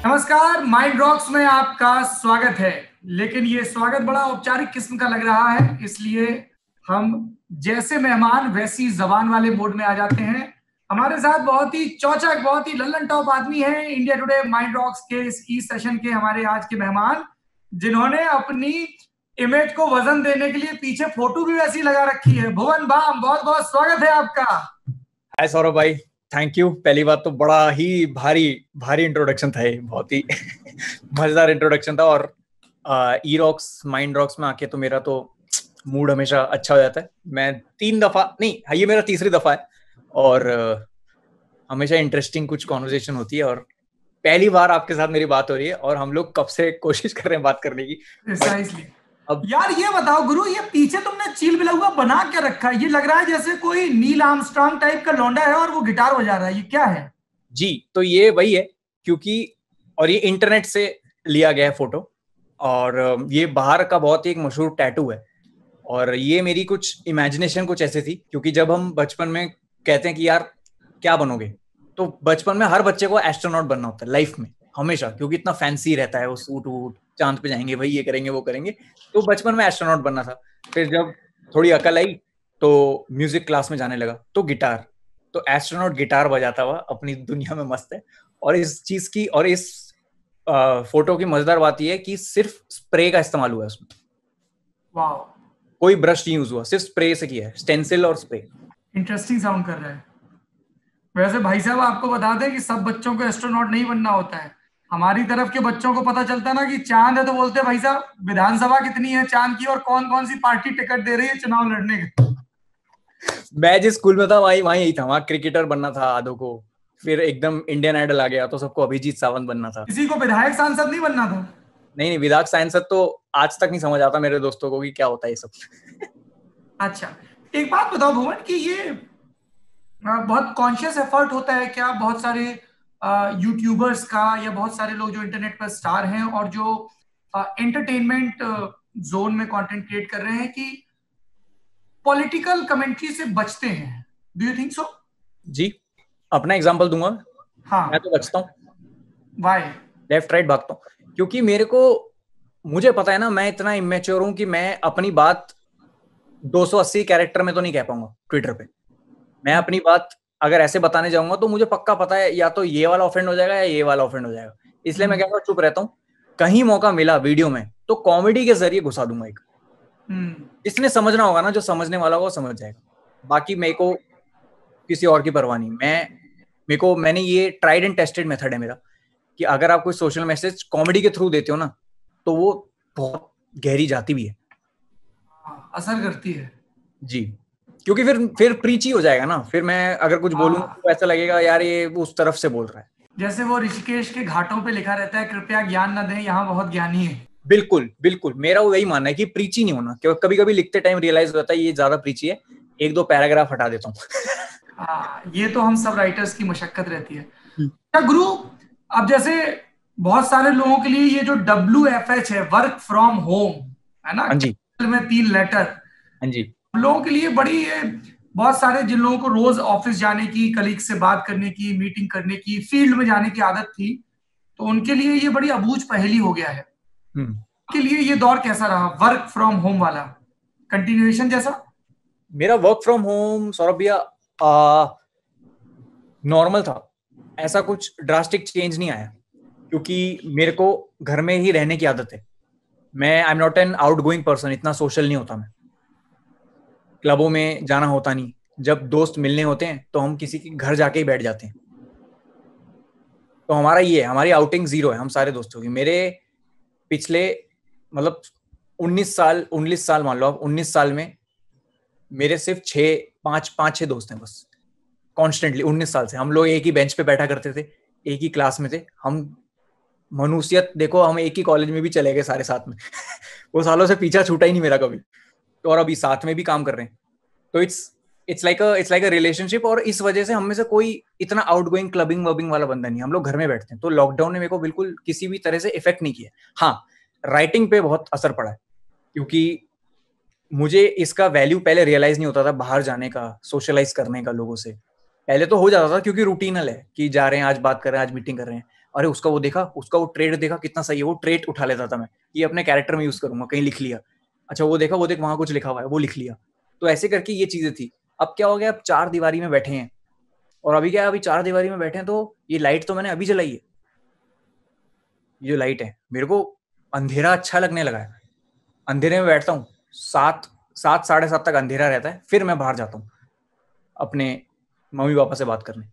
नमस्कार, mind rocks में आपका स्वागत है। लेकिन ये स्वागत बड़ा औपचारिक किस्म का लग रहा है, इसलिए हम जैसे मेहमान वैसी जबान वाले मोड में आ जाते हैं। हमारे साथ बहुत ही चौचक, बहुत ही लल्लन टॉप आदमी है इंडिया टुडे माइंड रॉक्स के इस ई सेशन के हमारे आज के मेहमान, जिन्होंने अपनी इमेज को वजन देने के लिए पीछे फोटो भी वैसी लगा रखी है। भुवन बाम, बहुत बहुत स्वागत है आपका। हाय सौरभ भाई, थैंक यू। पहली बात तो बड़ा ही भारी इंट्रोडक्शन था, ये बहुत ही मजेदार इंट्रोडक्शन था। और ई रॉक्स माइंड रॉक्स में आके तो मेरा तो मूड हमेशा अच्छा हो जाता है। मैं 3 दफा नहीं, ये मेरा तीसरी दफा है और हमेशा इंटरेस्टिंग कुछ कॉन्वर्सेशन होती है। और पहली बार आपके साथ मेरी बात हो रही है और हम लोग कब से कोशिश कर रहे हैं बात करने की। अब यार ये बताओ गुरु, ये पीछे तुमने चील बिलौआ बना के रखा है, ये लग रहा है जैसे कोई नील आर्मस्ट्रांग टाइप का लौंडा है और वो गिटार बजा रहा है, ये क्या है? जी, तो ये वही है, क्योंकि और ये इंटरनेट से लिया गया है फोटो, और ये बाहर का बहुत ही एक मशहूर टैटू है। और ये मेरी कुछ इमेजिनेशन कुछ ऐसे थी, क्योंकि जब हम बचपन में कहते हैं कि यार क्या बनोगे, तो बचपन में हर बच्चे को एस्ट्रोनॉट बनना होता है लाइफ में हमेशा, क्योंकि इतना फैंसी रहता है वो सूट वूट, चांद पे जाएंगे भाई, ये करेंगे वो करेंगे। तो बचपन में एस्ट्रोनॉट बनना था। फिर जब थोड़ी अकल आई तो म्यूजिक क्लास में जाने लगा, तो गिटार, तो एस्ट्रोनॉट गिटार बजाता हुआ अपनी दुनिया में मस्त है। और इस चीज की और इस फोटो की मजेदार बात यह है कि सिर्फ स्प्रे का इस्तेमाल हुआ है उसमें। वाओ, कोई ब्रश नहीं यूज हुआ, सिर्फ स्प्रे से किया है, स्टेंसिल और स्प्रे। इंटरेस्टिंग साउंड कर रहा है। वैसे भाई साहब आपको बता दें कि सब बच्चों को एस्ट्रोनॉट नहीं बनना होता है। हमारी तरफ के बच्चों को पता चलता ना कि चांद है तो बोलते हैं भाई साहब विधानसभा कितनी है चांद की, और कौन कौन सी पार्टी टिकट दे रही है चुनाव लड़ने के। मैं जिस स्कूल में था वहीं यही था, वहां क्रिकेटर बनना था आधो को, फिर एकदम इंडियन आइडल आ गया तो सबको अभिजीत सावंत बनना था। किसी को विधायक सांसद नहीं बनना था? नहीं, विधायक सांसद तो आज तक नहीं समझ आता मेरे दोस्तों को कि क्या होता है ये सब। अच्छा, एक बात बताओ भुवन कि ये बहुत कॉन्शियस एफर्ट होता है क्या बहुत सारे यूट्यूबर्स का, या बहुत सारे लोग जो इंटरनेट पर स्टार हैं और जो एंटरटेनमेंट जोन में कंटेंट क्रिएट कर रहे हैं, कि पॉलिटिकल कमेंट्री से बचते हैं? Do you think so? जी, अपना एग्जांपल दूंगा। हाँ, मैं तो बचता हूँ। वाई? लेफ्ट राइट भागता हूँ, क्योंकि मुझे पता है ना, मैं इतना इमेच्योर हूँ कि मैं अपनी बात 280 कैरेक्टर में तो नहीं कह पाऊंगा ट्विटर पे। मैं अपनी बात अगर ऐसे बताने जाऊंगा तो मुझे पक्का पता है या तो ये वाला ऑफेंड हो जाएगा या ये वाला ऑफेंड हो जाएगा। इसलिए मैं कहता हूँ चुप रहता हूँ। कहीं मौका मिला वीडियो में तो कॉमेडी के जरिए घुसा दूंगा एक। जिसने समझना होगा ना, जो समझने वाला होगा वो समझ जाएगा। बाकी मेरे को किसी और की परवाह नहीं। मैंने ये ट्राइड एंड टेस्टेड मेथड है मेरा, कि अगर आप कोई सोशल मैसेज कॉमेडी के थ्रू देते हो ना, तो वो बहुत गहरी जाती भी है, असर करती है। जी, क्योंकि फिर प्रीची हो जाएगा ना। फिर मैं अगर कुछ बोलूं तो ऐसा लगेगा यार ये उस तरफ से बोल रहा है। जैसे वो ऋषिकेश के घाटों पे लिखा रहता है, कृपया ज्ञान न दें, यहाँ बहुत ज्ञानी है। बिल्कुल बिल्कुल, मेरा वही मानना है कि प्रीची नहीं होना। क्योंकि कभी कभी लिखते टाइम रियलाइज होता है ये ज्यादा प्रीची है, 1-2 पैराग्राफ हटा देता हूँ। ये तो हम सब राइटर्स की मशक्कत रहती है। क्या गुरु, अब जैसे बहुत सारे लोगों के लिए ये जो WFH है, वर्क फ्रॉम होम, है ना, हाँ जी, में 3 लेटर, हाँ जी, लोगों के लिए बड़ी ये, बहुत सारे जिन लोगों को रोज ऑफिस जाने की, कलीग से बात करने की, मीटिंग करने की, फील्ड में जाने की आदत थी, तो उनके लिए ये बड़ी अबूझ पहेली हो गया है। के लिए ये दौर कैसा रहा, वर्क फ्रॉम होम वाला कंटिन्यूएशन जैसा? मेरा वर्क फ्रॉम होम सौरभ भैया नॉर्मल था। ऐसा कुछ ड्रास्टिक चेंज नहीं आया, क्योंकि मेरे को घर में ही रहने की आदत है। I am not an out going person, इतना सोशल नहीं होता मैं। क्लबों में जाना होता नहीं। जब दोस्त मिलने होते हैं तो हम किसी के घर जाके ही बैठ जाते हैं। तो हमारा ये है, हमारी आउटिंग 0 है हम सारे दोस्तों की। मेरे पिछले मतलब 19 साल मान लो आप, 19 साल में मेरे सिर्फ 5-6 दोस्त हैं बस, कॉन्स्टेंटली 19 साल से। हम लोग एक ही बेंच पे बैठा करते थे, एक ही क्लास में थे हम। मनुष्यत देखो, हम एक ही कॉलेज में भी चले गए सारे साथ में। वो सालों से पीछा छूटा ही नहीं मेरा कभी। तो और अभी साथ में भी काम कर रहे हैं। तो इट्स लाइक अ रिलेशनशिप। और इस वजह से हम में से कोई इतना आउटगोइंग क्लबिंग वबिंग वाला बंदा नहीं। हम लोग घर में बैठते हैं। तो लॉकडाउन ने मेरे को बिल्कुल किसी भी तरह से इफेक्ट नहीं किया। हाँ, राइटिंग पे बहुत असर पड़ा है, क्योंकि मुझे इसका वैल्यू पहले रियलाइज नहीं होता था, बाहर जाने का, सोशलाइज करने का लोगों से। पहले तो हो जाता था क्योंकि रूटीनल है कि जा रहे हैं, आज बात कर रहे हैं, आज मीटिंग कर रहे हैं। अरे उसका वो देखा, उसका वो ट्रेड देखा कितना सही है, वो ट्रेड उठा लेता था मैं, ये अपने कैरेक्टर में यूज करूंगा, कहीं लिख लिया। अच्छा वो देखा, वो देख वहां कुछ लिखा हुआ है, वो लिख लिया। तो ऐसे करके ये चीजें थी। अब क्या हो गया, अब चार दीवारी में बैठे हैं, और अभी क्या है, अभी चार दीवारी में बैठे हैं तो ये लाइट तो मैंने अभी जलाई है, ये लाइट है, मेरे को अंधेरा अच्छा लगने लगा है। अंधेरे में बैठता हूँ, 7 साढ़े 7 तक अंधेरा रहता है, फिर मैं बाहर जाता हूँ अपने मम्मी पापा से बात करने।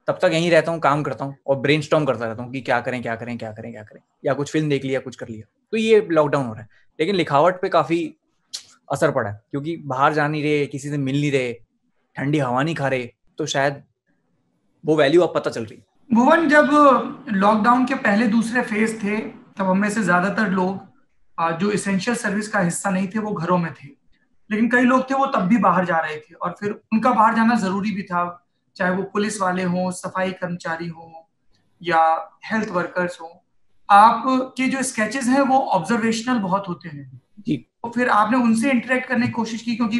तब तक यहीं रहता हूँ, काम करता हूँ और ब्रेनस्टॉर्म करता रहता हूँ कि क्या करें क्या करें क्या करें क्या करें, या कुछ फिल्म देख लिया, कुछ कर लिया। तो ये लॉकडाउन हो रहा है, लेकिन लिखावट पे काफी असर पड़ा है, क्योंकि बाहर जा नहीं रहे, किसी से मिल नहीं रहे, ठंडी हवा नहीं खा रहे, तो शायद वो वैल्यू अब पता चल रही है। भुवन, जब लॉकडाउन के पहले दूसरे फेज थे, तब हम में से ज्यादातर लोग जो इसेंशियल सर्विस का हिस्सा नहीं थे वो घरों में थे, लेकिन कई लोग थे वो तब भी बाहर जा रहे थे, और फिर उनका बाहर जाना जरूरी भी था, चाहे वो पुलिस वाले हों, सफाई कर्मचारी हों, या हेल्थ वर्कर्स हों। आपके जो स्केचेस हैं वो ऑब्जर्वेशनल बहुत होते हैं, जी तो फिर आपने उनसे इंटरेक्ट करने की कोशिश की, क्योंकि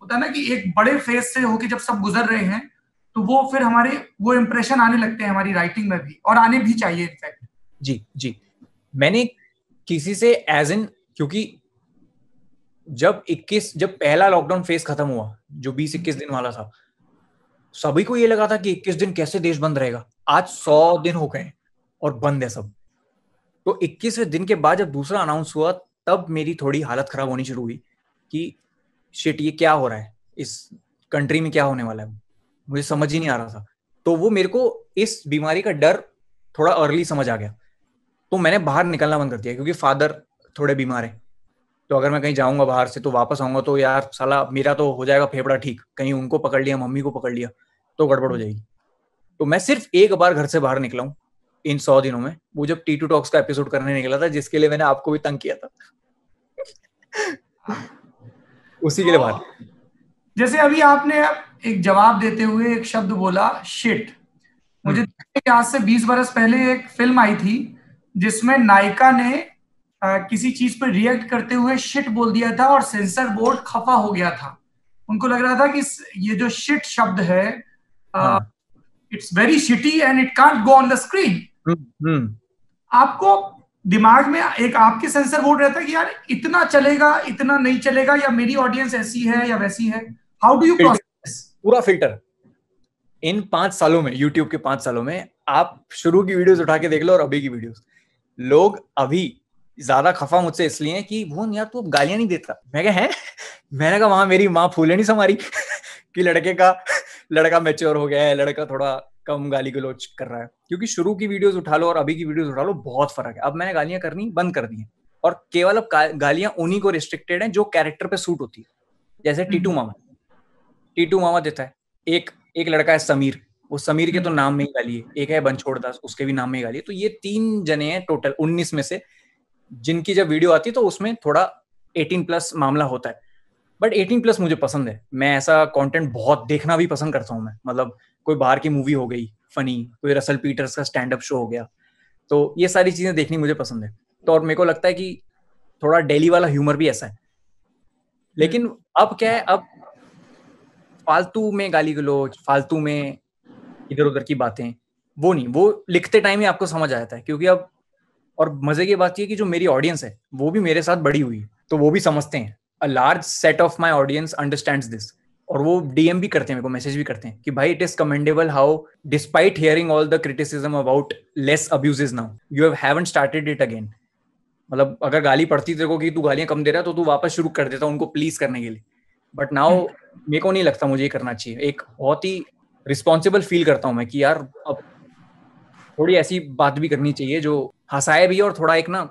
होता है ना कि एक बड़े फेज से होके जब सब गुजर रहे हैं, तो वो फिर हमारे वो इम्प्रेशन आने लगते हैं हमारी राइटिंग में भी, और आने भी चाहिए इनफैक्ट। जी जी। मैंने किसी से एज इन, क्योंकि जब पहला लॉकडाउन फेज खत्म हुआ, जो 20-21 दिन वाला था, सभी को ये लगा था कि 21 दिन कैसे देश बंद रहेगा। आज 100 दिन हो गए और बंद है सब। तो 21वें दिन के बाद जब दूसरा अनाउंस हुआ, तब मेरी थोड़ी हालत खराब होनी शुरू हुई कि शिट, ये क्या हो रहा है, इस कंट्री में क्या होने वाला है, मुझे समझ ही नहीं आ रहा था। तो वो मेरे को इस बीमारी का डर थोड़ा अर्ली समझ आ गया, तो मैंने बाहर निकलना बंद कर दिया, क्योंकि फादर थोड़े बीमार है। तो अगर मैं कहीं जाऊंगा बाहर से तो वापस आऊंगा तो यार साला मेरा तो हो जाएगा फेफड़ा ठीक, कहीं उनको पकड़ लिया, मम्मी को पकड़ लिया तो गड़बड़ हो जाएगी। तो मैं सिर्फ एक बार घर से बाहर निकला हूँ इन 100 दिनों में, वो जब T2 टॉक्स का एपिसोड करने निकला था, जिसके लिए मैंने आपको भी तंग किया था। उसी के लिए बाहर। तो जैसे अभी आपने एक जवाब देते हुए एक शब्द बोला, शिट। मुझे आज से 20 बरस पहले एक फिल्म आई थी जिसमें नायिका ने किसी चीज पर रिएक्ट करते हुए शिट बोल दिया था, और सेंसर बोर्ड खफा हो गया था। उनको लग रहा था कि ये जो शिट शब्द है, हाँ। It's very shitty and it can't go on the screen. Hmm. आपको दिमाग में एक आपके सेंसर बोर्ड रहता है कि यार इतना चलेगा, इतना नहीं चलेगा, या मेरी ऑडियंस ऐसी है या वैसी है? How do you filter, process? पूरा फिल्टर। इन 5 सालों में, यूट्यूब के 5 सालों में, आप शुरू की वीडियोस उठा के देख लो और अभी की वीडियोस, लोग अभी ज्यादा खफा मुझसे इसलिए हैं कि भुवन यार तू गालियां नहीं देता। मैं कहा है, मैंने कहा वहां मेरी माँ फूले नहीं समारी कि लड़का मैच्योर हो गया है, लड़का थोड़ा कम गाली गलौज कर रहा है। क्योंकि शुरू की वीडियोस उठा लो और अभी की वीडियोस उठा लो, बहुत फर्क है। अब मैंने गालियां करनी बंद कर दी है, और केवल अब गालियां उन्हीं को रिस्ट्रिक्टेड हैं जो कैरेक्टर पे सूट होती है। जैसे टीटू मामा देता है, एक एक लड़का है समीर, वो समीर के तो नाम में ही गाली है, एक है बनछोड़ दास, उसके भी नाम में ही गाली है। तो ये 3 जने हैं टोटल 19 में से, जिनकी जब वीडियो आती है तो उसमें थोड़ा 18+ मामला होता है। बट 18+ मुझे पसंद है, मैं ऐसा कंटेंट बहुत देखना भी पसंद करता हूँ। मैं मतलब कोई बाहर की मूवी हो गई फनी, कोई रसल पीटर्स का स्टैंड अप शो हो गया, तो ये सारी चीजें देखनी मुझे पसंद है। तो और मेरे को लगता है कि थोड़ा डेली वाला ह्यूमर भी ऐसा है। लेकिन अब क्या है, अब फालतू में गाली गलौज, फालतू में इधर उधर की बातें, वो नहीं, वो लिखते टाइम ही आपको समझ आ जाता है। क्योंकि अब, और मजे की बात ये कि जो मेरी ऑडियंस है वो भी मेरे साथ बड़ी हुई है, तो वो भी समझते हैं। A large set of my audience understands this, और वो डीएम भी करते हैं मेरे को, मैसेज भी करते हैं कि भाई it is commendable how despite hearing all the criticism about less abuses now you haven't started it again. मतलब अगर गाली पड़ती तेरे को कि तू गालियां कम दे रहा है, तो तू वापस शुरू कर देता उनको प्लीज करने के लिए। बट नाउ मेरे को नहीं लगता मुझे ये करना चाहिए। एक बहुत ही रिस्पॉन्सिबल फील करता हूँ मैं कि यार अब थोड़ी ऐसी बात भी करनी चाहिए जो हंसाए भी और थोड़ा एक ना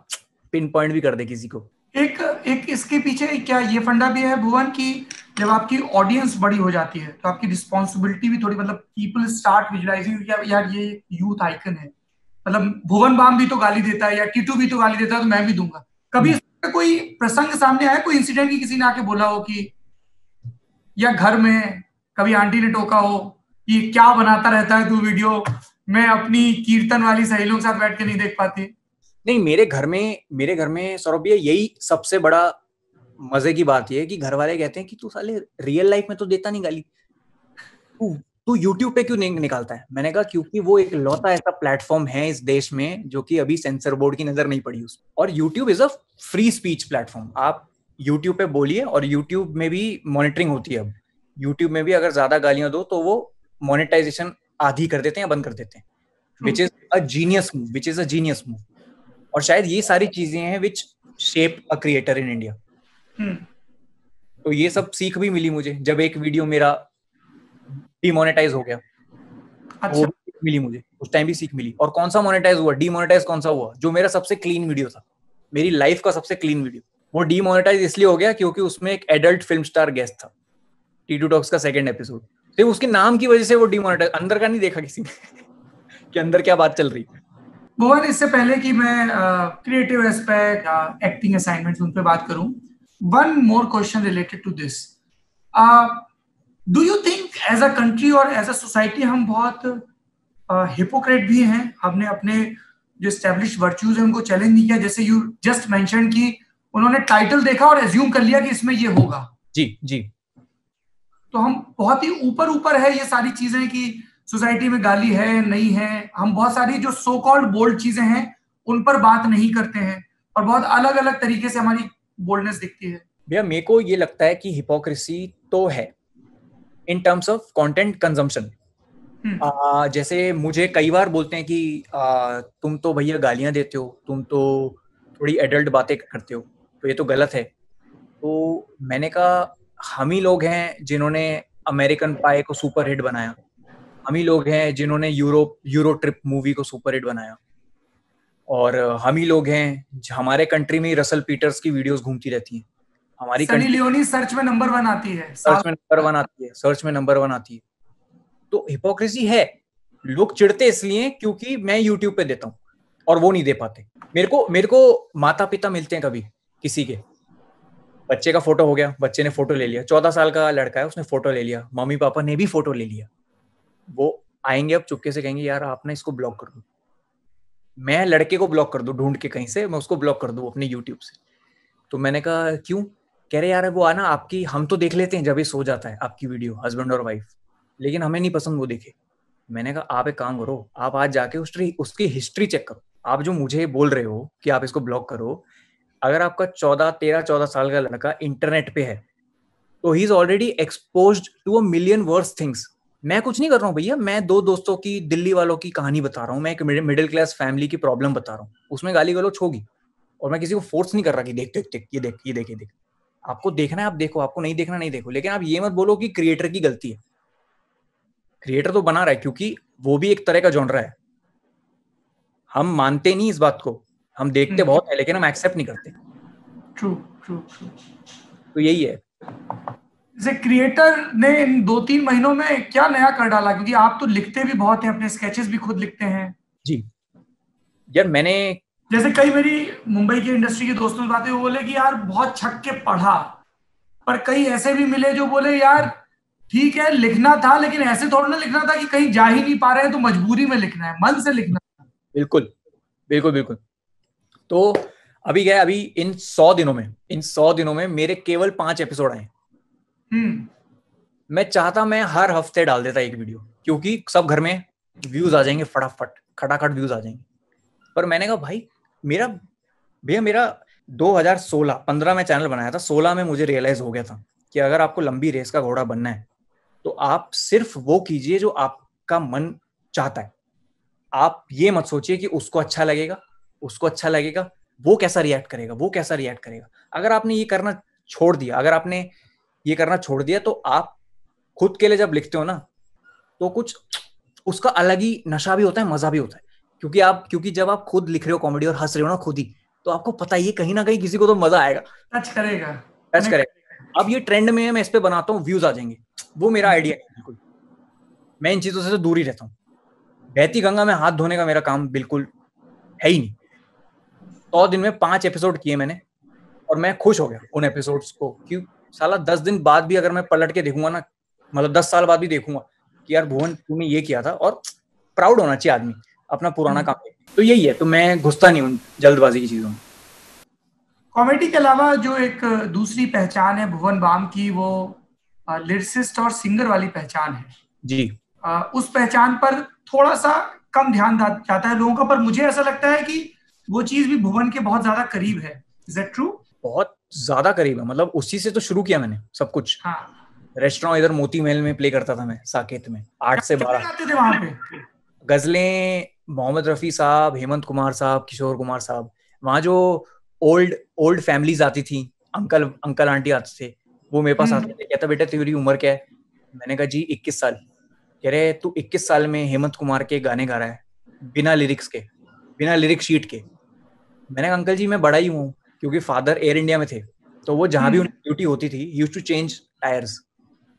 पिन पॉइंट भी कर दे किसी को। एक एक इसके पीछे क्या ये फंडा भी है भुवन, कि जब आपकी ऑडियंस बड़ी हो जाती है तो आपकी रिस्पॉन्सिबिलिटी भी थोड़ी, मतलब पीपल स्टार्ट विजुअलाइजिंग कि यार ये यूथ आइकन है, मतलब भुवन बाम भी तो गाली देता है या टीटू भी तो गाली देता है, तो मैं भी दूंगा। कभी इसका कोई प्रसंग सामने आया, कोई इंसिडेंट की किसी ने आके बोला हो कि, या घर में कभी आंटी ने टोका हो कि क्या बनाता रहता है तू वीडियो, मैं अपनी कीर्तन वाली सहेलियों के साथ बैठ के नहीं देख पाती? नहीं, मेरे घर में सौरभ भैया यही सबसे बड़ा मजे की बात ये है कि घर वाले कहते हैं कि तू साले रियल लाइफ में तो देता नहीं गाली, तू तू YouTube पे क्यों नहीं निकालता है? मैंने कहा क्योंकि वो एक लौता ऐसा प्लेटफॉर्म है इस देश में जो कि अभी सेंसर बोर्ड की नजर नहीं पड़ी उस, और YouTube is a free speech platform. आप YouTube पे बोलिए, और YouTube में भी मॉनिटरिंग होती है अब। YouTube में भी अगर ज्यादा गालियां दो तो वो मोनेटाइजेशन आधी कर देते हैं या बंद कर देते हैं, which is a genius move. और शायद ये सारी चीजें हैं which shape a creator in India. तो ये सब सीख भी मिली मुझे जब एक वीडियो मेरा डिमोनेटाइज हो गया। अच्छा। वो भी सीख मिली मुझे, उस टाइम भी सीख मिली। और कौन सा मोनेटाइज हुआ, डिमोनेटाइज कौन सा हुआ? जो मेरा सबसे क्लीन वीडियो था, मेरी लाइफ का सबसे क्लीन वीडियो, वो डिमोनेटाइज इसलिए हो गया क्योंकि उसमें एक एडल्ट फिल्म स्टार गेस्ट था, T2 टॉक्स का सेकंड एपिसोड। सिर्फ उसके नाम की वजह से वो डिमोनेटाइज, अंदर का नहीं देखा किसी ने कि अंदर क्या बात चल रही। भुवन, इससे पहले कि मैं क्रिएटिव एस्पेक्ट, एक्टिंग असाइनमेंट्स उन पे बात करूं, one more question related to this. Do you think as a country और एज अ सोसाइटी हम बहुत हिपोक्रेट भी हैं? हमने अपने जो एस्टेब्लिश वर्च्यूज हैं उनको चैलेंज नहीं किया। जैसे यू जस्ट मेंशन कि उन्होंने टाइटल देखा और एज्यूम कर लिया कि इसमें ये होगा। जी जी। तो हम बहुत ही ऊपर ऊपर है ये सारी चीजें कि सोसाइटी में गाली है नहीं है, हम बहुत सारी जो सो कॉल्ड बोल्ड चीजें हैं उन पर बात नहीं करते हैं, और बहुत अलग अलग तरीके से हमारी बोल्डनेस दिखती है। भैया मेरे को ये लगता है कि हिपोक्रेसी तो है in terms of content consumption. जैसे मुझे कई बार बोलते हैं कि तुम तो भैया गालियां देते हो, तुम तो थोड़ी एडल्ट बातें करते हो, तो ये तो गलत है। तो मैंने कहा हम ही लोग हैं जिन्होंने अमेरिकन पाई को सुपर हिट बनाया, हम ही लोग हैं जिन्होंने यूरो ट्रिप मूवी को सुपर हिट बनाया, और हम ही लोग हैं, हमारे कंट्री में रसल पीटर्स की वीडियोस घूमती रहती हैं, हमारी सनी कंट्री लियोनी सर्च में नंबर 1 आती है, सर्च में नंबर वन आती है। तो हिपोक्रेसी है। लोग चिढ़ते इसलिए क्योंकि मैं यूट्यूब पे देता हूँ और वो नहीं दे पाते। मेरे को माता पिता मिलते हैं कभी, किसी के बच्चे का फोटो हो गया, बच्चे ने फोटो ले लिया, 14 साल का लड़का है, उसने फोटो ले लिया, मम्मी पापा ने भी फोटो ले लिया, वो आएंगे अब चुपके से कहेंगे यार आप ना इसको ब्लॉक कर दो। मैं लड़के को ब्लॉक कर दूं ढूंढ के कहीं से, मैं उसको ब्लॉक कर दूं अपने यूट्यूब से। तो मैंने कहा क्यों? कह रहे यार वो आना आपकी, हम तो देख लेते हैं जब ये सो जाता है आपकी वीडियो, हस्बैंड और वाइफ, लेकिन हमें नहीं पसंद वो देखे। मैंने कहा आप एक काम करो, आप आज जाके उसकी हिस्ट्री चेक करो। आप जो मुझे बोल रहे हो कि आप इसको ब्लॉक करो, अगर आपका 14 साल का लड़का इंटरनेट पे है तो he is already exposed to a million worse things. मैं कुछ नहीं कर रहा हूँ भैया, मैं दो दोस्तों की, दिल्ली वालों की कहानी बता रहा हूँ, मैं एक मिडिल क्लास फैमिली की प्रॉब्लम बता रहा हूँ, उसमें गाली गलौज होगी, और मैं किसी को फोर्स नहीं कर रहा कि देख देख देख ये देख ये देख ये देख। आपको देखना है आप देखो, आपको नहीं देखना नहीं देखो, लेकिन आप ये मत बोलो कि क्रिएटर की गलती है। क्रिएटर तो बना रहा है क्योंकि वो भी एक तरह का जॉनरा है। हम मानते नहीं इस बात को, हम देखते बहुत है लेकिन हम एक्सेप्ट नहीं करते। True true true. तो यही है। जैसे क्रिएटर ने इन 2-3 महीनों में क्या नया कर डाला? क्योंकि आप तो लिखते भी बहुत हैं, अपने स्केचेस भी खुद लिखते हैं। जी यार मैंने, जैसे कई मेरी मुंबई की इंडस्ट्री के दोस्तों से बातें, वो बोले कि यार बहुत छक के पढ़ा, पर कई ऐसे भी मिले जो बोले यार ठीक है लिखना था लेकिन ऐसे थोड़ा ना लिखना था कि कहीं जा ही नहीं पा रहे हैं तो मजबूरी में लिखना है, मन से लिखना। बिल्कुल बिल्कुल बिल्कुल। तो अभी क्या है, अभी इन 100 दिनों में मेरे केवल 5 एपिसोड आए। मैं चाहता मैं हर हफ्ते डाल देता एक वीडियो, क्योंकि सब घर में व्यूज आ जाएंगे, फटाफट खटाखट व्यूज आ जाएंगे। पर मैंने कहा भाई मेरा 2016-15 में चैनल बनाया था, 16 में मुझे रियलाइज हो गया था कि अगर आपको लंबी रेस का घोड़ा बनना है तो आप सिर्फ वो कीजिए जो आपका मन चाहता है। आप ये मत सोचिए कि उसको अच्छा लगेगा, वो कैसा रिएक्ट करेगा। अगर आपने ये करना छोड़ दिया तो आप खुद के लिए जब लिखते हो ना तो कुछ उसका अलग ही नशा भी होता है, मजा भी होता है। क्योंकि जब आप खुद लिख रहे हो कॉमेडी और हंस रहे हो ना खुद ही, तो आपको पता ही है कहीं ना कहीं किसी को तो मजा आएगा, टच करेगा। अब ये ट्रेंड में है, मैं इस पे बनाता हूँ, व्यूज आ जाएंगे। वो मेरा आइडिया है, बिल्कुल मैं इन चीजों से तो दूर ही रहता हूँ। बहती गंगा में हाथ धोने का मेरा काम बिल्कुल है ही नहीं। 100 दिन में 5 एपिसोड किए मैंने, और मैं खुश हो गया उन एपिसोड्स को। क्यों साला 10 दिन बाद भी अगर मैं पलट के देखूंगा ना, मतलब 10 साल बाद भी देखूंगा कि यार भुवन तूने ये किया था, और प्राउड होना चाहिए आदमी अपना पुराना काम। तो यही है, तो मैं घुसता नहीं हूँ जल्दबाजी की चीजों में। कॉमेडी के अलावा जो एक दूसरी पहचान है भुवन बाम की, वो लिरिसिस्ट और सिंगर वाली पहचान है। जी उस पहचान पर थोड़ा सा कम ध्यान जाता है लोगों का, पर मुझे ऐसा लगता है कि वो चीज भी भुवन के बहुत ज्यादा करीब है। Is that true? बहुत ज्यादा करीब है, मतलब उसी से तो शुरू किया मैंने सब कुछ। हाँ। रेस्टोरेंट इधर मोती महल में प्ले करता था मैं, साकेत में 8 से कितने 12। गाते थे वहां पे? गजलें मोहम्मद रफी साहब, हेमंत कुमार साहब, किशोर कुमार साहब। वहाँ जो ओल्ड ओल्ड फैमिलीज आती थी, अंकल अंकल आंटी आते थे, वो मेरे पास आते थे, कहता बेटा तेरी उम्र क्या है? मैंने कहा जी 21 साल। कह रहे तू 21 साल में हेमंत कुमार के गाने गा रहा है बिना लिरिक्स के, बिना लिरिक शीट के। मैंने कहा अंकल जी मैं बड़ा ही हूँ, क्योंकि फादर एयर इंडिया में थे, तो वो जहाँ भी उनकी ड्यूटी होती थी used to change tyres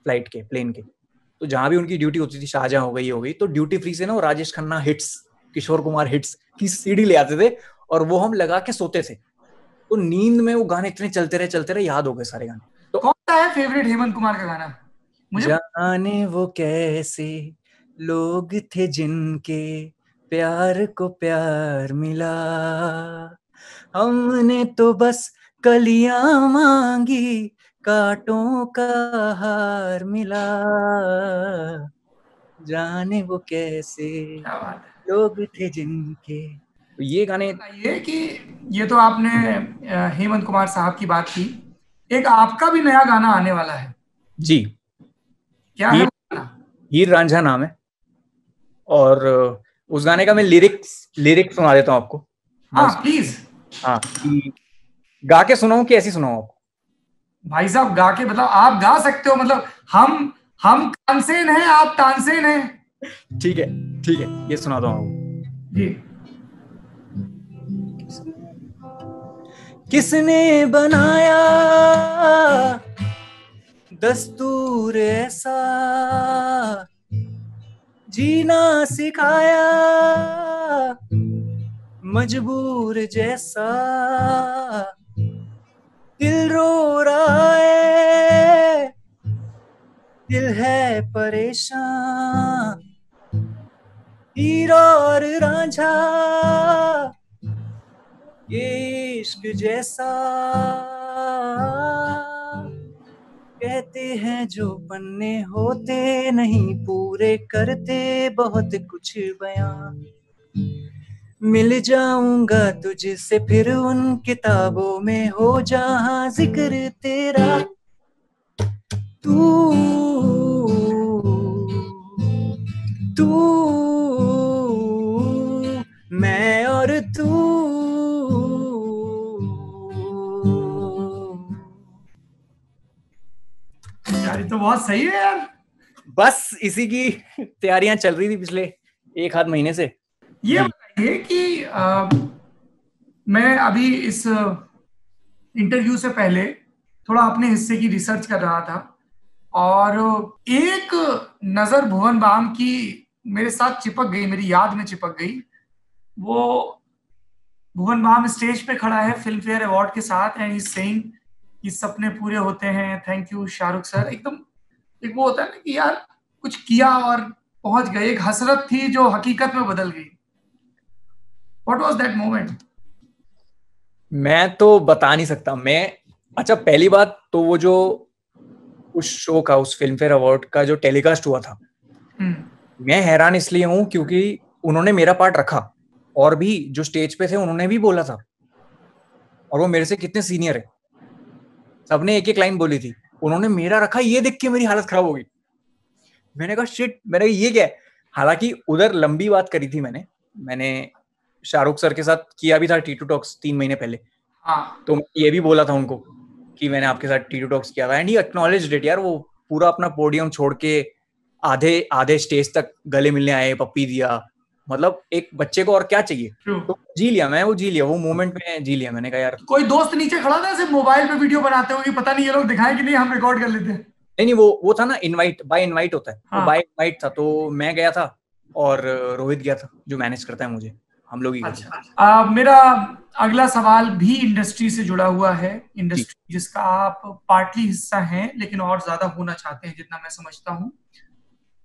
flight के, प्लेन के। तो जहां भी उनकी ड्यूटी होती थी, शाहजहां हो गई, तो ड्यूटी फ्री से ना वो राजेश खन्ना हिट्स, किशोर कुमार हिट्स की सीडी ले आते थे, और वो हम लगा के सोते थे। तो नींद में वो गाने इतने चलते रहे, याद हो गए सारे गाने। तो कौन सा है फेवरेट हेमंत कुमार का गाना? मुझे जाने वो कैसे लोग थे जिनके प्यार को प्यार मिला, हमने तो बस कलियां मांगी, कांटों का हार मिला, जाने वो कैसे क्या बात है। लोग थे जिनके। तो ये गाने। बताइए कि ये तो आपने हेमंत कुमार साहब की बात की, एक आपका भी नया गाना आने वाला है। जी, क्या है हीर वो गाना? हीर रांझा नाम है, और उस गाने का मैं लिरिक्स लिरिक्स सुना देता हूँ आपको। हाँ मस्त। प्लीज। हाँ, कि गा के सुनाऊं कि ऐसी सुनाऊं आपको? भाई साहब गा के, मतलब आप गा सकते हो, मतलब हम तानसेन हैं, आप तानसेन हैं। ठीक है, ठीक है, ये सुनाता हूँ आपको। जी। किसने बनाया दस्तूर ऐसा, जीना सिखाया मजबूर जैसा, दिल रो रहा है, दिल है परेशान, हीर और रांझा ये इश्क जैसा, कहते हैं जो पन्ने होते नहीं पूरे करते बहुत कुछ बयां, मिल जाऊंगा तुझसे फिर उन किताबों में हो जहां जिक्र तेरा, तू तू मैं और तू। यार ये तो बहुत सही है यार। बस इसी की तैयारियां चल रही थी पिछले 1 आध महीने से। ये जी। बताइए कि मैं अभी इस इंटरव्यू से पहले थोड़ा अपने हिस्से की रिसर्च कर रहा था, और एक नजर भुवन बाम की मेरे साथ चिपक गई, मेरी याद में चिपक गई। वो भुवन बाम स्टेज पे खड़ा है फिल्म फेयर अवार्ड के साथ, एंड ही सेइंग कि सपने पूरे होते हैं, थैंक यू शाहरुख सर। एकदम एक वो होता है ना कि यार कुछ किया और पहुंच गए, एक हसरत थी जो हकीकत में बदल गई। What was that moment? मैं तो बता नहीं सकता मैं। अच्छा, पहली बात तो वो जो उस शो का, उस फिल्म फेयर अवार्ड का जो टेलीकास्ट हुआ था, मैं हैरान इसलिए हूं क्योंकि उन्होंने मेरा पार्ट रखा, और भी जो स्टेज पे थे उन्होंने भी बोला था, और वो मेरे से कितने सीनियर है, सबने एक एक लाइन बोली थी, उन्होंने मेरा रखा, ये देख के मेरी हालत खराब हो गई। मैंने कहा शिट, मैंने कहा ये क्या है। हालांकि उधर लंबी बात करी थी मैंने शाहरुख सर के साथ किया भी था टी2 टॉक्स 3 महीने पहले। हाँ। तो ये भी बोला था उनको कि मैंने आपके साथ टी2 टॉक्स किया था, एंड ही एक्नॉलेज्ड इट यार। वो पूरा अपना पोडियम छोड़ के आधे आधे स्टेज तक गले मिलने आए, पप्पी दिया, मतलब एक बच्चे को और क्या चाहिए। ट्रू। तो जी लिया मैं, वो जी लिया, वो मोमेंट में जी लिया। मैंने कहा यार कोई दोस्त नीचे खड़ा था सिर्फ मोबाइल पे वीडियो बनाते हो कि पता नहीं ये लोग दिखाएं कि नहीं, हम रिकॉर्ड कर लेते हैं। नहीं, वो था ना इनवाइट, बाय इनवाइट होता है, वो हाँ। बाय इनवाइट था, तो मैं गया था और रोहित गया था जो मैनेज करता है मुझे, हम लोग ही गए थे। अच्छा, मेरा अगला सवाल भी इंडस्ट्री से जुड़ा हुआ है, जी। इंडस्ट्री जिसका आप पार्टली हिस्सा हैं लेकिन और ज्यादा होना चाहते हैं जितना मैं समझता हूं।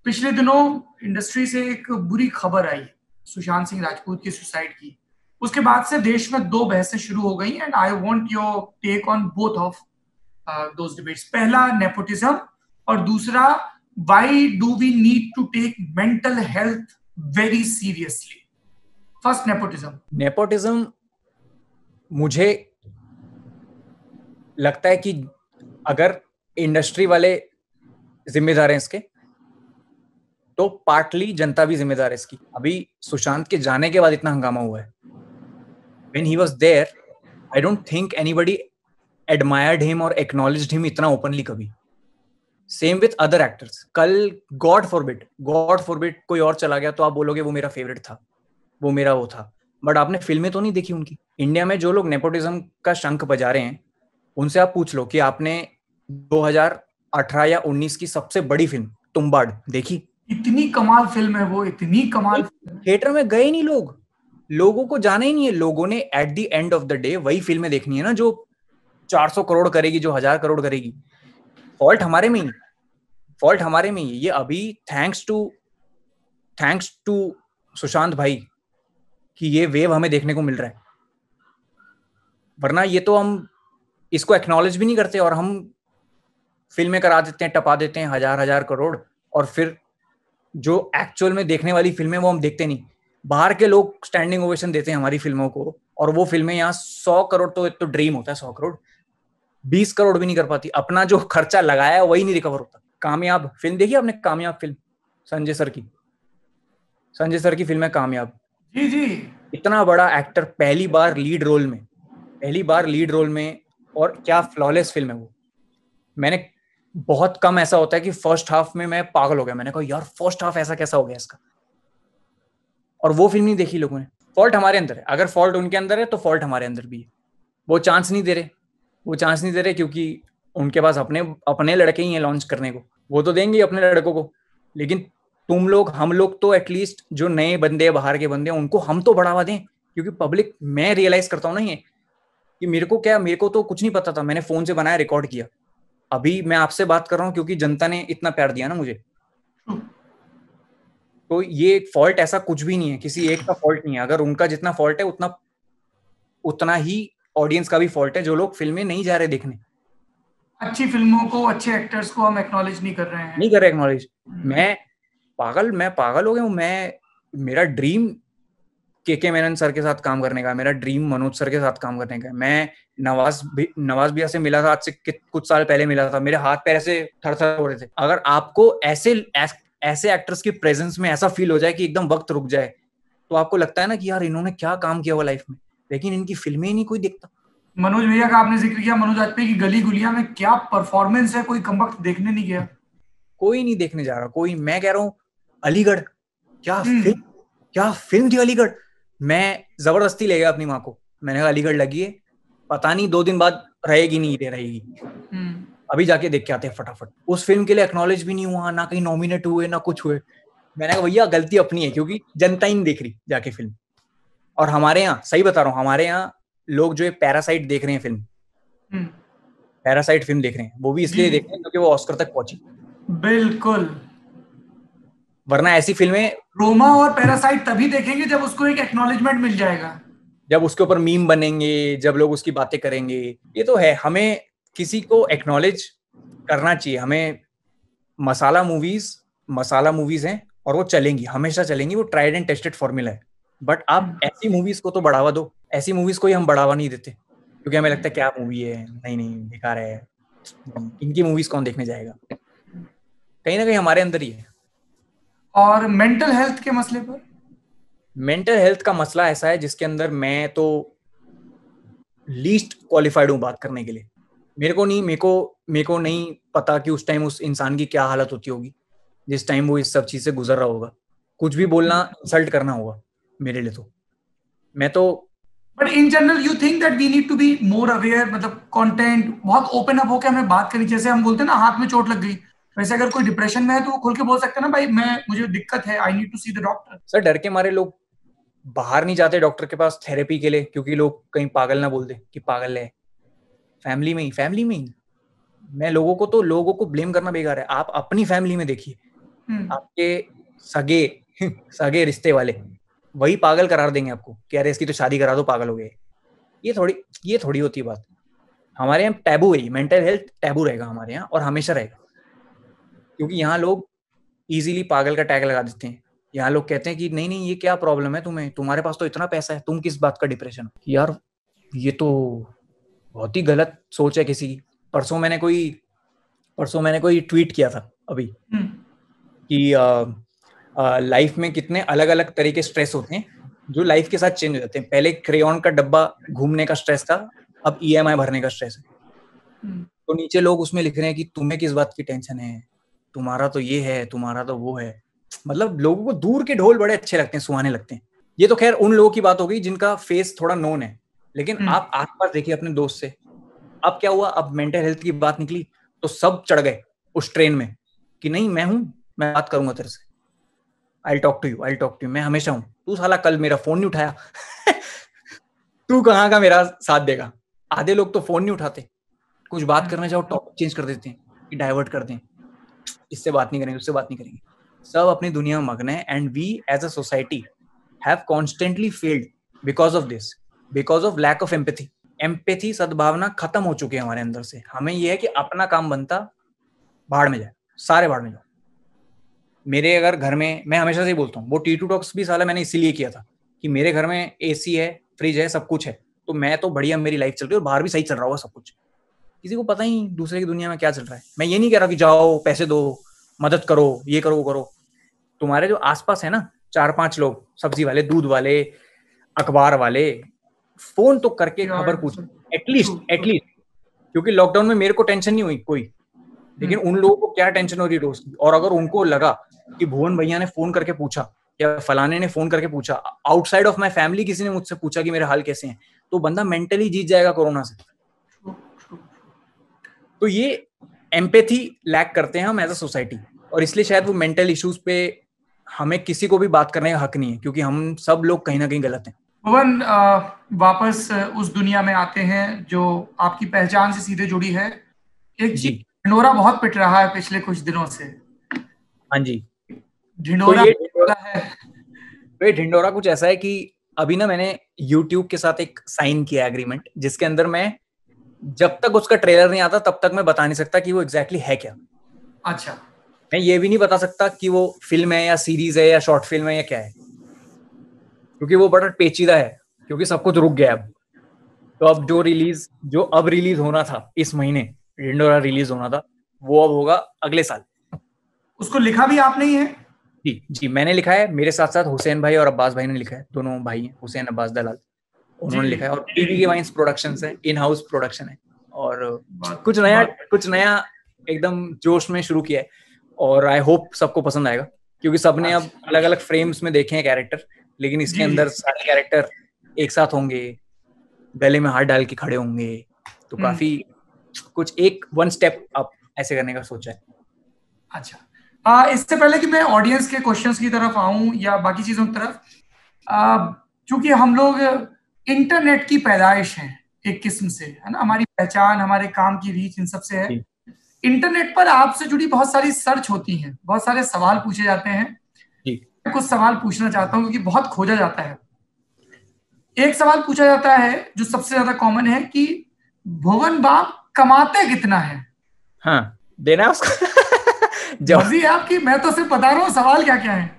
पिछले दिनों इंडस्ट्री से एक बुरी खबर आई, सुशांत सिंह राजपूत की सुसाइड की। उसके बाद से देश में दो बहसें शुरू हो गई, and I want your take on both of those debates. पहला नेपोटिज्म, और दूसरा why do we need to take mental health very seriously? First, nepotism. Nepotism मुझे लगता है कि अगर इंडस्ट्री वाले जिम्मेदार हैं इसके, तो पार्टली जनता भी जिम्मेदार है इसकी। अभी सुशांत के जाने के बाद इतना हंगामा हुआ है। When he was there, I don't think anybody admired him or acknowledged him इतना openly कभी। Same with other actors. कल God forbid कोई और चला गया तो आप बोलोगे वो मेरा फेवरेट था, वो मेरा वो था, बट आपने फिल्में तो नहीं देखी उनकी। इंडिया में जो लोग नेपोटिज्म का शंख बजा रहे हैं उनसे आप पूछ लो कि आपने 2018 या 19 की सबसे बड़ी फिल्म तुम्बाड़ देखी? इतनी कमाल फिल्म है वो, इतनी कमाल। थिएटर में गए नहीं लोग, लोगों को जाना ही नहीं है। लोगों ने at the end of the day वही फिल्में देखनी है ना जो 400 करोड़ करेगी, जो 1000 करोड़ करेगी। फॉल्ट हमारे में ही ये अभी थैंक्स टू सुशांत भाई कि ये वेव हमें देखने को मिल रहा है, वरना ये तो हम इसको एक्नॉलेज भी नहीं करते और हम फिल्में करा देते हैं, टपा देते हैं 1000 करोड़, और फिर जो एक्चुअल में देखने वाली फिल्में वो हम देखते नहीं। बाहर के लोग स्टैंडिंग ओवेशन देते हैं हमारी फिल्मों को, और वो फिल्में यहाँ 100 करोड़ तो ड्रीम होता है, 100 करोड़ 20 करोड़ भी नहीं कर पाती। अपना जो खर्चा लगाया है वही नहीं रिकवर होता। कामयाब फिल्म देखी आपने? कामयाब फिल्म संजय सर की फिल्म है कामयाब। जी। इतना बड़ा एक्टर पहली बार लीड रोल में, और क्या फ्लॉलेस फिल्म है वो। मैंने बहुत कम ऐसा होता है कि फर्स्ट हाफ में मैं पागल हो गया, मैंने कहा यार फर्स्ट हाफ ऐसा कैसा हो गया इसका, और वो फिल्म नहीं देखी लोगों ने। फॉल्ट हमारे अंदर है। अगर फॉल्ट उनके अंदर है तो फॉल्ट हमारे अंदर भी है। वो चांस नहीं दे रहे क्योंकि उनके पास अपने लड़के ही हैं लॉन्च करने को, वो तो देंगे अपने लड़कों को। लेकिन हम लोग तो एटलीस्ट जो नए बंदे, बाहर के बंदे, उनको हम तो बढ़ावा दें, क्योंकि पब्लिक, मैं रियलाइज करता हूँ ना ये कि मेरे को तो कुछ नहीं पता था। मैंने फोन से बनाया, रिकॉर्ड किया, अभी मैं आपसे बात कर रहा हूँ क्योंकि जनता ने इतना प्यार दिया ना मुझे। तो ये फॉल्ट ऐसा कुछ भी नहीं है, किसी एक का फॉल्ट नहीं है। अगर उनका जितना फॉल्ट है उतना ही ऑडियंस का भी फॉल्ट है, जो लोग फिल्में नहीं जा रहे देखने। अच्छी फिल्मों को, अच्छे एक्टर्स को हम एक्नॉलेज नहीं कर रहे हैं। एक्नॉलेज। मैं पागल हो गया हूँ। मेरा ड्रीम के मेनन सर के साथ काम करने का, मेरा ड्रीम मनोज सर के साथ काम करने का। मैं नवाज भैया से मिला था, आज से कुछ साल पहले मिला था, मेरे हाथ पैर ऐसे थर-थर हो रहे थे। अगर आपको ऐसे एक्टर्स की प्रेजेंस में ऐसा फील हो जाए कि एकदम वक्त रुक जाए, तो आपको लगता है ना कि यार इन्होंने क्या काम किया हुआ लाइफ में, लेकिन इनकी फिल्में ही नहीं कोई देखता। मनोज भैया का आपने जिक्र किया, मनोज वाजपेयी की गली गुलिया में क्या परफॉर्मेंस है, कोई कमबख्त देखने नहीं गया। कोई नहीं देखने जा रहा, कोई। मैं कह रहा हूँ अलीगढ़, क्या फिल्म थी अलीगढ़। मैं जबरदस्ती ले गया अपनी माँ को, मैंने कहा अलीगढ़ लगी है, पता नहीं 2 दिन बाद रहेगी नहीं रहेगी, अभी जाके देख के आते हैं फटाफट। उस फिल्म के लिए एक्नॉलेज भी नहीं हुआ, ना कहीं नॉमिनेट हुए, ना कुछ हुए। मैंने कहा भैया गलती अपनी है, क्योंकि जनता ही नहीं देख रही जाके फिल्म। और हमारे यहाँ, सही बता रहा हूँ, हमारे यहाँ लोग जो पैरासाइट देख रहे हैं फिल्म, पैरासाइट फिल्म देख रहे हैं, वो भी इसलिए देख रहे हैं क्योंकि वो ऑस्कर तक पहुंची। बिल्कुल, वरना ऐसी फिल्में रोमा और पैरासाइट तभी देखेंगे जब उसको एक एक्नॉलेजमेंट मिल जाएगा, जब उसके ऊपर मीम बनेंगे, जब लोग उसकी बातें करेंगे। ये तो है, हमें किसी को एक्नॉलेज करना चाहिए। हमें मसाला मूवीज हैं और वो चलेंगी, हमेशा चलेंगी, वो ट्राइड एंड टेस्टेड फॉर्मूला है। बट आप ऐसी मूवीज को तो बढ़ावा दो। ऐसी मूवीज को ही हम बढ़ावा नहीं देते, क्योंकि हमें लगता है क्या मूवी है, नहीं बेकार है, इनकी मूवीज कौन देखने जाएगा। कहीं ना कहीं हमारे अंदर ही है। और मेंटल हेल्थ के मसले पर, मेंटल हेल्थ का मसला ऐसा है जिसके अंदर मैं तो लीस्ट क्वालिफाइड हूँ बात करने के लिए। मेरे को नहीं पता कि उस टाइम उस इंसान की क्या हालत होती होगी जिस टाइम वो इस सब चीज से गुजर रहा होगा। कुछ भी बोलना इंसल्ट करना होगा मेरे लिए। तो मैं तो, but in general you think that we need to be more aware, मतलब कंटेंट बहुत ओपन अप होकर हमें बात करनी। जैसे हम बोलते हैं ना, हाथ में चोट लग गई, वैसे अगर कोई डिप्रेशन में है तो वो खुल के बोल सकता है ना, भाई मुझे दिक्कत है, I need to see the doctor. Sir डर के मारे लोग बाहर नहीं जाते डॉक्टर के पास थेरेपी के लिए, क्योंकि लोग कहीं पागल ना बोल दे कि पागल है। फैमिली में ही मैं लोगों को ब्लेम करना बेकार है। आप अपनी फैमिली में देखिए, आपके सगे रिश्ते वाले वही पागल करार देंगे आपको कि अरे इसकी तो शादी करा दो, पागल हो गए। ये थोड़ी होती है बात। हमारे यहाँ टैबू है, मेंटल हेल्थ टैबू रहेगा हमारे यहाँ, और हमेशा रहेगा, क्योंकि यहाँ लोग इजीली पागल का टैग लगा देते हैं। यहाँ लोग कहते हैं कि नहीं नहीं ये क्या प्रॉब्लम है तुम्हें, तुम्हारे पास तो इतना पैसा है, तुम किस बात का डिप्रेशन? यार ये तो बहुत ही गलत सोच है किसी की। परसों मैंने कोई ट्वीट किया था अभी कि लाइफ में कितने अलग अलग तरह के स्ट्रेस होते हैं जो लाइफ के साथ चेंज हो जाते हैं। पहले क्रेयॉन का डब्बा घूमने का स्ट्रेस था, अब EMI भरने का स्ट्रेस है। तो नीचे लोग उसमें लिख रहे हैं कि तुम्हें किस बात की टेंशन है, तुम्हारा तो ये है, तुम्हारा तो वो है। मतलब लोगों को दूर के ढोल बड़े अच्छे लगते हैं, सुहाने लगते हैं। ये तो खैर उन लोगों की बात हो गई जिनका फेस थोड़ा नोन है, लेकिन आप आसपास देखिए अपने दोस्त से। अब क्या हुआ, अब मेंटल हेल्थ की बात निकली तो सब चढ़ गए उस ट्रेन में कि नहीं मैं हूं, मैं बात करूंगा तेरे से, I'll talk to you, मैं हमेशा हूं। तू साला कल मेरा फोन नहीं उठाया तू कहाँ का मेरा साथ देगा? आधे लोग तो फोन नहीं उठाते, कुछ बात करना चाहो टॉपिक चेंज कर देते हैं कि डाइवर्ट कर दें, इससे बात नहीं करेंगे, उससे बात नहीं करेंगे। सब अपनी दुनिया में मग्न है and we as a society have constantly failed because of this, because of lack of empathy. Empathy, सद्भावना खत्म हो चुकी है हमारे अंदर से। हमें यह है कि अपना काम बनता, भाड़ में जाए, सारे भाड़ में जाओ। मेरे अगर घर में, मैं हमेशा से ही बोलता हूँ, वो T2 टॉक्स भी साला मैंने इसीलिए किया था कि मेरे घर में AC है, फ्रिज है, सब कुछ है, तो मैं तो बढ़िया मेरी लाइफ चल रही है और बाहर भी सही चल रहा होगा सब कुछ। किसी को पता ही नहीं दूसरे की दुनिया में क्या चल रहा है। मैं ये नहीं कह रहा कि जाओ पैसे दो, मदद करो, ये करो वो करो। तुम्हारे जो आसपास है ना 4-5 लोग, सब्जी वाले, दूध वाले, अखबार वाले, फोन तो करके खबर पूछ एटलीस्ट। क्योंकि लॉकडाउन में मेरे को टेंशन नहीं हुई कोई, लेकिन उन लोगों को क्या टेंशन हो रही रोज की। और अगर उनको लगा कि भुवन भैया ने फोन करके पूछा या फलाने ने फोन करके पूछा, आउटसाइड ऑफ माय फैमिली किसी ने मुझसे पूछा कि मेरे हाल कैसे हैं, तो बंदा मेंटली जीत जाएगा कोरोना से। तो ये एम्पैथी लैक करते हैं हम एज अ सोसाइटी, और इसलिए शायद वो मेंटल इश्यूज पे हमें किसी को भी बात करने का हक नहीं है, क्योंकि हम सब लोग कहीं ना कहीं गलत हैं। भुवन, वापस उस दुनिया में आते हैं जो आपकी पहचान से सीधे जुड़ी है। एक चीज ढिंढोरा बहुत पिट रहा है पिछले कुछ दिनों से। हाँ जी, ढिंढोरा है। तो ये ढिंढोरा कुछ ऐसा है कि अभी ना मैंने YouTube के साथ एक साइन किया एग्रीमेंट, जिसके अंदर मैं जब तक उसका ट्रेलर नहीं आता तब तक मैं बता नहीं सकता कि वो एग्जैक्टली है क्या। अच्छा। मैं ये भी नहीं बता सकता कि वो फिल्म है या सीरीज है या शॉर्ट फिल्म है या क्या है, क्योंकि वो बड़ा पेचीदा है, क्योंकि सब कुछ रुक गया अब। तो अब जो अब रिलीज होना था इस महीने, ढिंढोरा रिलीज होना था, वो अब होगा अगले साल। उसको लिखा भी आपने ही है? जी मैंने लिखा है, मेरे साथ साथ हुसैन भाई और अब्बास भाई ने लिखा है। दोनों भाई हैं, हुसैन अब्बास दलाल, उन्होंने लिखा है। और PBK वाइन्स प्रोडक्शंस है, इन हाउस प्रोडक्शन है। और कुछ नया एकदम जोश में शुरू किया है, और आई होप सबको पसंद आएगा, क्योंकि सबने अब अलग अलग फ्रेम्स में देखे हैं कैरेक्टर, लेकिन इसके अंदर सारे कैरेक्टर एक साथ होंगे, गले में हाथ डाल के खड़े होंगे। तो काफी कुछ एक 1 स्टेप अप ऐसे करने का सोचा है। अच्छा, इससे पहले कि मैं ऑडियंस के क्वेश्चंस की तरफ आऊं या बाकी चीजों की तरफ, क्योंकि हम लोग इंटरनेट की पैदाइश हैं एक किस्म से, है ना, हमारी पहचान, हमारे काम की रीच इन सब से है। इंटरनेट पर आपसे जुड़ी बहुत सारी सर्च होती हैं, बहुत सारे सवाल पूछे जाते हैं। मैं कुछ सवाल पूछना चाहता हूं क्योंकि बहुत खोजा जाता है। एक सवाल पूछा जाता है जो सबसे ज्यादा कॉमन है कि भुवन बाप कमाते कितना है? हाँ, देना उसको मर्जी है आपकी, मैं तो सिर्फ बता रहा हूँ सवाल क्या क्या है।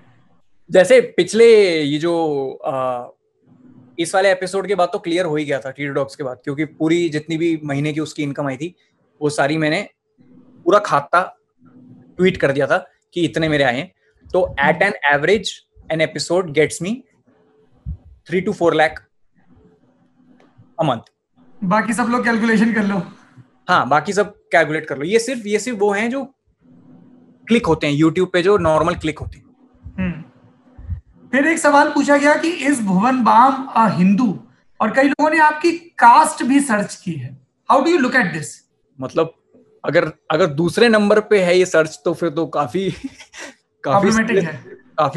जैसे पिछले ये जो इस वाले एपिसोड के बाद तो क्लियर हो ही गया था T2 टॉक्स के बाद, क्योंकि पूरी जितनी भी महीने की उसकी इनकम आई थी वो सारी मैंने पूरा खाता ट्वीट कर दिया था कि इतने मेरे आए हैं। तो at an average an episode gets me 3 to 4 lakh a month. बाकी सब लोग कैलकुलेशन कर लो। हाँ, बाकी सब कैलकुलेट कर लो। ये सिर्फ वो हैं जो क्लिक होते हैं यूट्यूब पे, जो नॉर्मल क्लिक होते हैं। फिर एक सवाल पूछा गया कि इज भुवन बाम अ हिंदू, और कई लोगों ने आपकी कास्ट भी सर्च की है। How do you look at this? मतलब अगर दूसरे नंबर पे है ये सर्च, तो फिर तो काफी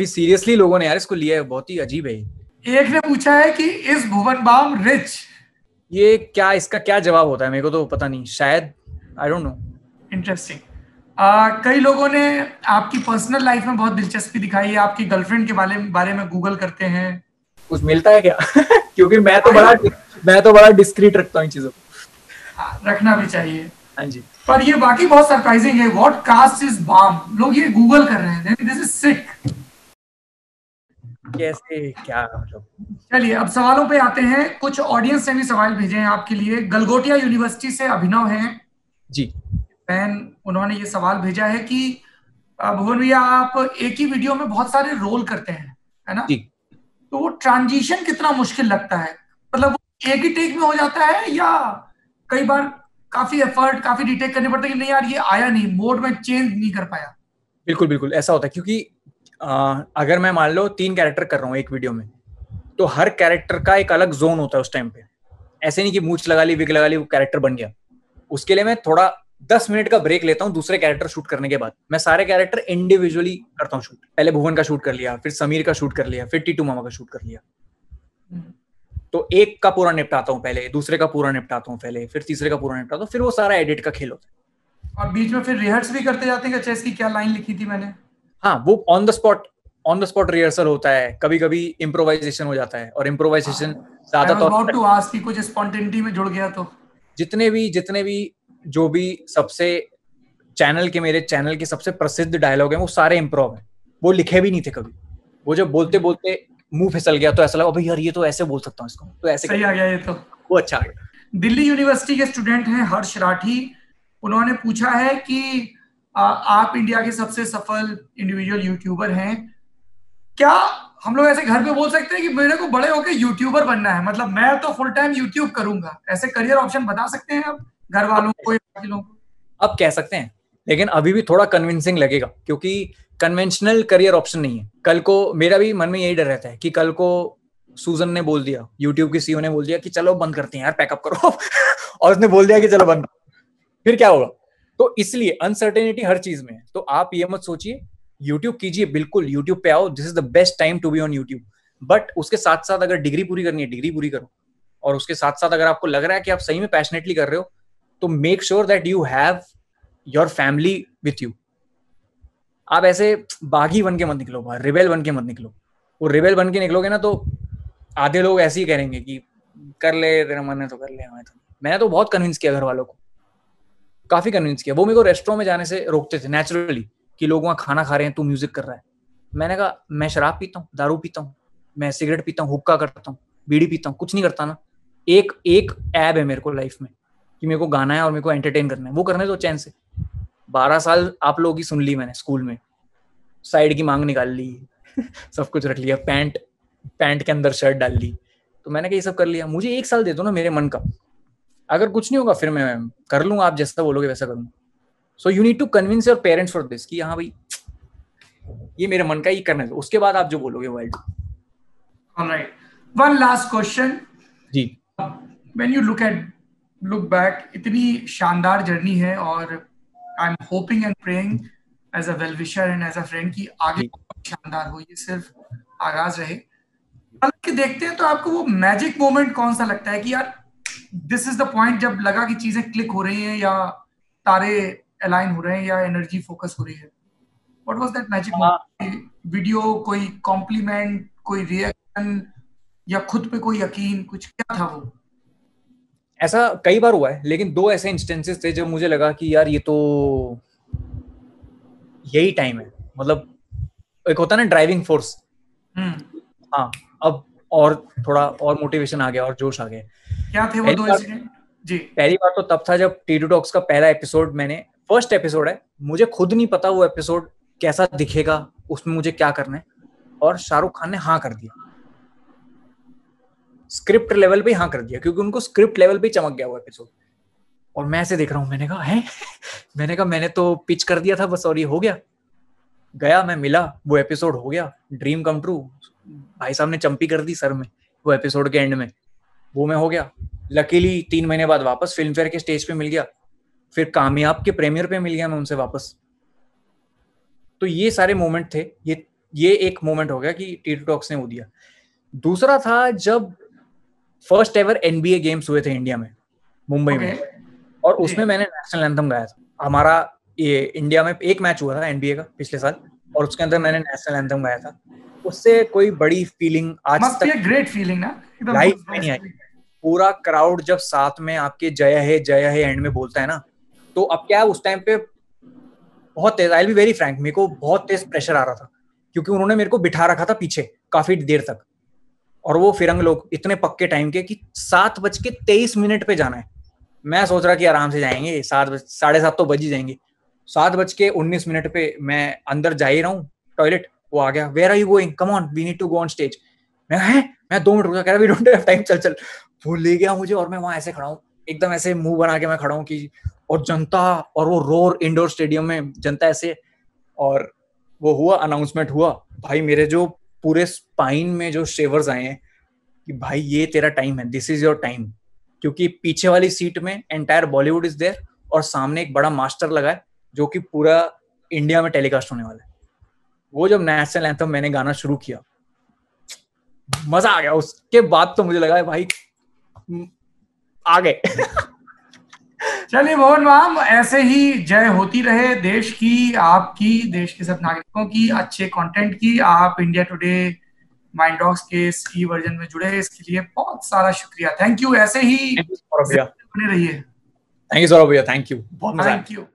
सीरियसली लोगों ने यार इसको लिया है। बहुत ही अजीब है। एक ने पूछा है कि इज भुवन बाम रिच? ये क्या, इसका क्या जवाब होता है मेरे को तो पता नहीं, शायद, आई डोंट नो। इंटरेस्टिंग। कई लोगों ने आपकी पर्सनल लाइफ में बहुत दिलचस्पी दिखाई है, आपकी गर्लफ्रेंड के बारे में गूगल करते हैं। कुछ मिलता है क्या? क्योंकि मैं तो बड़ा डिस्क्रीट रखता हूँ इन चीजों को। रखना भी चाहिए। हाँ जी। पर ये बाकी बहुत सरप्राइजिंग है, व्हाट कास्ट इज बाम, लोग ये गूगल कर रहे हैं, दिस इज सिक। कैसे क्या मतलब। चलिए अब सवालों पे आते हैं, कुछ ऑडियंस ने भी सवाल भेजे हैं आपके लिए। गलगोटिया यूनिवर्सिटी से अभिनव हैं जी फैन, उन्होंने ये सवाल भेजा है कि भुवन भैया आप एक ही वीडियो में बहुत सारे रोल करते हैं, है ना, जी। तो वो ट्रांजिशन कितना मुश्किल लगता है, मतलब वो एक ही टेक में हो जाता है या कई बार काफी एफर्ट काफी डिटेक्ट करने पड़ते हैं कि नहीं यार ये आया नहीं, मोड में चेंज नहीं कर पाया। बिल्कुल बिल्कुल ऐसा होता है, क्योंकि अगर मैं मान लो 3 कैरेक्टर कर रहा हूँ एक वीडियो में, तो हर कैरेक्टर का एक अलग जोन होता है उस टाइम पे। ऐसे नहीं कि मूंछ लगा ली, विग लगा ली, वो कैरेक्टर बन गया। उसके लिए मैं थोड़ा 10 मिनट का ब्रेक लेता हूँ दूसरे कैरेक्टर शूट करने के बाद। मैं सारे कैरेक्टर इंडिविजुअली करता हूँ शूट। पहले भुवन का शूट कर लिया, फिर समीर का शूट कर लिया, फिर टीटू मामा का शूट कर लिया। तो एक का पूरा निपटाता हूँ पहले, दूसरे का पूरा निपटाता हूँ पहले, फिर तीसरे का पूरा निपटाता हूँ, फिर वो सारा एडिट का खेल होता है। और बीच में फिर रिहर्स भी करते जाते हैं कि अच्छा इसकी क्या लाइन लिखी थी मैंने। हाँ, वो ऑन द स्पॉट रिहर्सल होता है, कभी कभी इम्प्रोवाइजेशन हो जाता है, और इम्प्रोवाइजेशन आई वाज ज्यादातर अबाउट टू आस्क कि कुछ स्पॉन्टेनिटी में जुड़ गया तो। जितने भी जो भी सबसे मेरे चैनल के सबसे प्रसिद्ध डायलॉग हैं वो सारे इम्प्रोव हैं। वो लिखे भी नहीं थे कभी। वो जब बोलते बोलते मुंह फिसल गया तो ऐसा लगा भाई यार ये तो ऐसे बोल सकता हूँ इसको, तो ऐसे सही आ गया ये तो। वो अच्छा आ गया। दिल्ली यूनिवर्सिटी के स्टूडेंट हैं हर्ष राठी, उन्होंने पूछा है कि आप इंडिया के सबसे सफल इंडिविजुअल यूट्यूबर हैं, क्या हम लोग ऐसे घर पे बोल सकते हैं कि मेरे को बड़े होकर यूट्यूबर बनना है, मतलब मैं तो फुल टाइम यूट्यूब करूंगा, ऐसे करियर ऑप्शन बता सकते हैं आप घर वालों को या बाकी लोगों को? अब कह सकते हैं, लेकिन अभी भी थोड़ा कन्विंसिंग लगेगा, क्योंकि कन्वेंशनल करियर ऑप्शन नहीं है। कल को मेरा भी मन में यही डर रहता है कि कल को सूजन ने बोल दिया, यूट्यूब की सीईओ ने बोल दिया कि चलो बंद करते हैं यार, पैकअप करो और उसने बोल दिया कि चलो बंद, फिर क्या होगा। तो इसलिए अनसर्टेनिटी हर चीज में है। तो आप ये मत सोचिए, यूट्यूब कीजिए, बिल्कुल यूट्यूब पे आओ, this is the best time to be on YouTube. But उसके साथ साथ अगर डिग्री पूरी करनी है, डिग्री पूरी करो। और उसके साथ साथ अगर आपको लग रहा है कि आप सही में पैशनेटली कर रहे हो, तो make sure that you have your family with you. आप ऐसे बागी बन के मत निकलो बाहर, रिबेल बन के मत निकलो। वो रिबेल बन के निकलोगे ना तो आधे लोग ऐसे ही करेंगे कि कर ले, तेरा मन है तो कर ले, हमें तो। मैंने तो बहुत कन्विंस किया घर वालों को, काफी कन्विंस किया। वो मेरे को रेस्टोरेंट में जाने से रोकते थे नेचुरली, कि लोग वहाँ खाना खा रहे हैं, तू म्यूजिक कर रहा है। मैंने कहा मैं शराब पीता हूँ, दारू पीता हूँ, मैं सिगरेट पीता हूँ, हुक्का करता हूँ, बीड़ी पीता हूँ, कुछ नहीं करता ना। एक एक ऐब है मेरे को लाइफ में कि मेरे को गाना है और मेरे को एंटरटेन करना है, वो करने दो चैन से। 12 साल आप लोगों की सुन ली मैंने स्कूल में, साइड की मांग निकाल ली सब कुछ रख लिया, पैंट के अंदर शर्ट डाल ली। तो मैंने कहा ये सब कर लिया, मुझे 1 साल दे दो ना मेरे मन का। अगर कुछ नहीं होगा फिर मैं कर लूंगा, आप जैसा बोलोगे वैसा करूंगा। So you need to convince your parents for this कि हाँ भाई ये मेरे मन का ही करने दो, उसके बाद आप जो बोलोगे वो I do. Alright, one last question. जी व्हेन यू लुक बैक, इतनी शानदार जर्नी है, और I am hoping and praying as a well wisher and as a friend कि आगे शानदार हो, ये सिर्फ आगाज रहे। हालांकि देखते हैं तो आपको वो मैजिक मोमेंट कौन सा लगता है कि यार दिस इज द पॉइंट जब लगा कि चीजें क्लिक हो रही हैं, या तारे अलाइन हो रहे हैं, या एनर्जी फोकस हो रही है? What was that magic moment? Video, कोई कॉम्प्लीमेंट, कोई रिएक्शन, या खुद पे कोई यकीन, कुछ क्या था वो? ऐसा कई बार हुआ है, लेकिन 2 ऐसे इंस्टेंसेस थे जब मुझे लगा कि यार ये तो यही टाइम है। मतलब एक होता है ना ड्राइविंग फोर्स, हाँ अब और थोड़ा और मोटिवेशन आ गया और जोश आ गया। क्या थे वो 2 इंसिडेंट जी? पहली बार तो तब था जब टीटू टॉक्स का पहला एपिसोड, मैंने फर्स्ट एपिसोड है, मुझे खुद नहीं पता वो एपिसोड कैसा दिखेगा, उसमें मुझे क्या करना है, और शाहरुख खान ने हाँ कर दिया, स्क्रिप्ट लेवल पे हाँ कर दिया, क्योंकि उनको स्क्रिप्ट लेवल पे चमक गया वो एपिसोड। और मैं ऐसे देख रहा हूँ, मैंने कहा है मैंने तो पिच कर दिया था बस और ये हो गया। गया, मैं मिला, वो एपिसोड हो गया, ड्रीम कम ट्रू। भाई साहब ने चंपी कर दी सर में वो एपिसोड के एंड में, वो मैं हो गया। लकीली 3 महीने बाद वापस फिल्म फेयर के स्टेज पे मिल गया, फिर कामयाब के प्रीमियर पे मिल गया मैं उनसे वापस। तो ये सारे मोमेंट थे। ये एक मोमेंट हो गया कि टीटू टॉक्स ने वो दिया। दूसरा था जब फर्स्ट एवर एनबीए गेम्स हुए थे इंडिया में, मुंबई में, और उसमें मैंने नेशनल एंथम गाया था। हमारा ये इंडिया में एक मैच हुआ था एनबीए का पिछले साल, और उसके अंदर मैंने नेशनल एंथम गाया था। उससे कोई बड़ी फीलिंग आज तक, ग्रेट फीलिंग ना, लाइफ में नहीं आई। पूरा क्राउड जब साथ में आपके जय है एंड में बोलता है ना, तो अब क्या है, उस टाइम पे बहुत तेज, I will be very frank, मेरे को बहुत तेज प्रेशर आ रहा था, क्योंकि उन्होंने मेरे को बिठा रखा था पीछे काफी देर तक, और वो फिरंग लोग इतने पक्के टाइम के कि 7:23 पे जाना है। मैं सोच रहा कि आराम से जाएंगे, 7:30 तो बज ही जाएंगे। 7:19 पे मैं अंदर जा ही रहा हूँ टॉयलेट, वो आ गया, where are you going, come on we need to go on stage. मैं 2 मिनट रुका, कह रहा वी डोंट हैव टाइम, चल चल। वो ले गया मुझे, और मैं वहां ऐसे खड़ा हूँ, एकदम ऐसे मुंह बना के मैं खड़ा हूँ कि, और जनता, और वो रोर इंडोर स्टेडियम में जनता ऐसे, और वो हुआ, अनाउंसमेंट हुआ, भाई मेरे जो पूरे स्पाइन में जो शेवर्स आए हैं कि भाई ये तेरा टाइम है, दिस इज योर टाइम, क्योंकि पीछे वाली सीट में एंटायर बॉलीवुड इज देयर, और सामने एक बड़ा मास्टर लगा है जो कि पूरा इंडिया में टेलीकास्ट होने वाला है। वो जब नेशनल एंथम मैंने गाना शुरू किया, मजा आ गया। उसके बाद तो मुझे लगा है भाई आ गए। चलिए मोहन मैम, ऐसे ही जय होती रहे देश की, आपकी, देश के सब नागरिकों की, अच्छे कंटेंट की। आप इंडिया टुडे माइंड डॉग्स के इस ई वर्जन में जुड़े, इसके लिए बहुत सारा शुक्रिया। थैंक यू, ऐसे ही बने रहिए। थैंक यू सौरभ भैया, थैंक यू, बहुत मजा आया। Thank you.